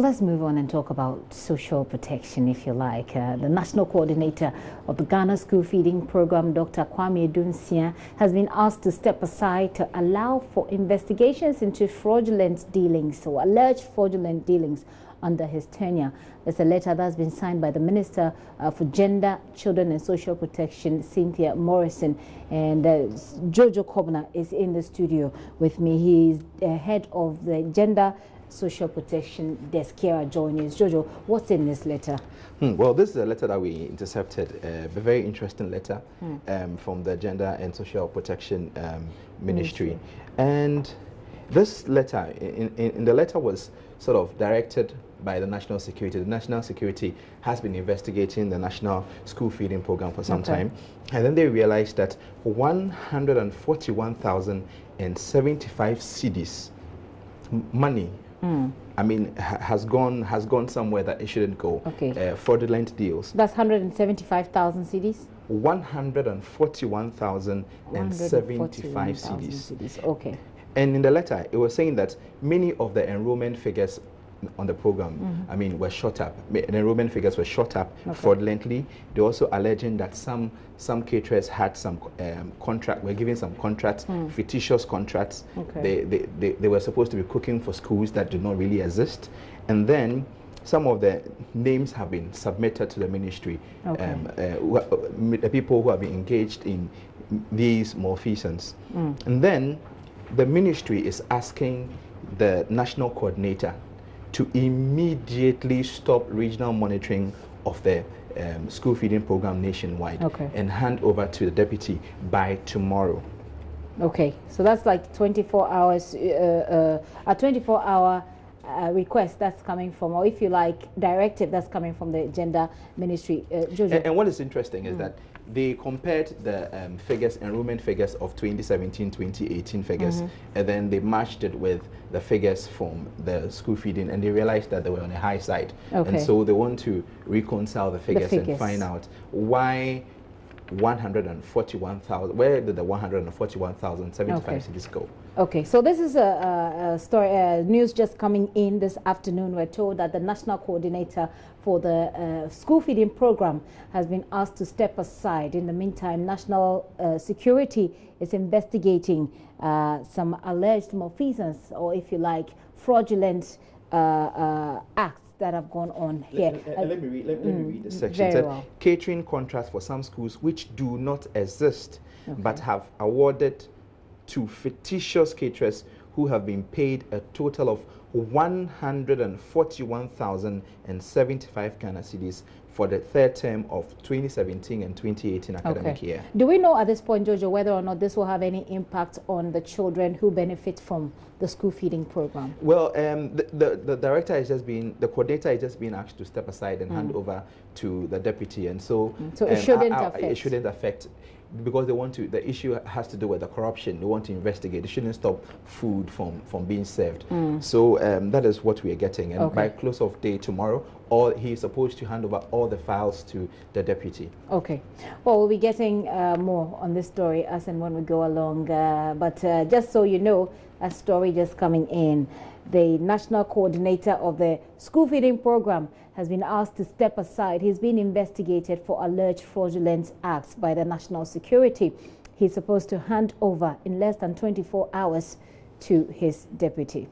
Let's move on and talk about social protection, if you like. The National Coordinator of the Ghana School Feeding Program, Dr. Kwame Adu-Nsiah, has been asked to step aside to allow for investigations into fraudulent dealings or alleged fraudulent dealings under his tenure. There's a letter that's been signed by the Minister for Gender, Children and Social Protection, Cynthia Morrison, and Jojo Kobna is in the studio with me. He's head of the Gender Social Protection Desk here at JoyNews. Jojo, what's in this letter? Well, this is a letter that we intercepted, a very interesting letter from the Gender and Social Protection Ministry. And this letter, in the letter was sort of directed by the National Security. The National Security has been investigating the National School Feeding Program for some time. And then they realized that 141,075 cedis money, I mean, has gone somewhere that it shouldn't go. Okay. Fraudulent deals. That's 175,000 cedis? 141,075 cedis. Okay. And in the letter, it was saying that many of the enrollment figures on the program, I mean, were shot up. The enrollment figures were shot up fraudulently. They're also alleging that some caterers had some were given some contracts, fictitious contracts. They were supposed to be cooking for schools that do not really exist. And then some of the names have been submitted to the ministry. The people who have been engaged in these malfeasance. And then the ministry is asking the national coordinator to immediately stop regional monitoring of the school feeding program nationwide and hand over to the deputy by tomorrow. Okay, so that's like 24 hours, a 24-hour request that's coming from, or if you like, directive that's coming from the Gender Ministry. Jojo. And what is interesting is that they compared the figures, enrollment figures of 2017-2018 figures, and then they matched it with the figures from the school feeding, and they realized that they were on the high side. And so they want to reconcile the figures and find out why 141,000, where did the 141,075 cedis go? Okay, so this is a story, news just coming in this afternoon. We're told that the National Coordinator for the School Feeding Program has been asked to step aside. In the meantime, National Security is investigating some alleged malfeasance, or if you like, fraudulent acts that have gone on here. Let me read the section. It said, catering contracts for some schools which do not exist but have awarded to fictitious caterers who have been paid a total of 141,075 Ghana cedis for the third term of 2017 and 2018 academic year. Do we know at this point, Jojo, whether or not this will have any impact on the children who benefit from the school feeding program? Well, the director is just being, the coordinator is just being asked to step aside and hand over to the deputy, and so it shouldn't affect. It shouldn't affect, because they want to. The issue has to do with the corruption. They want to investigate. They shouldn't stop food from being served. So that is what we are getting, and by close of day tomorrow, he is supposed to hand over all the files to the deputy. Okay. Well, we'll be getting more on this story as and when we go along. But just so you know, a story just coming in. The National Coordinator of the School Feeding Program has been asked to step aside. He's been investigated for alleged fraudulent acts by the National Security. He's supposed to hand over in less than 24 hours to his deputy.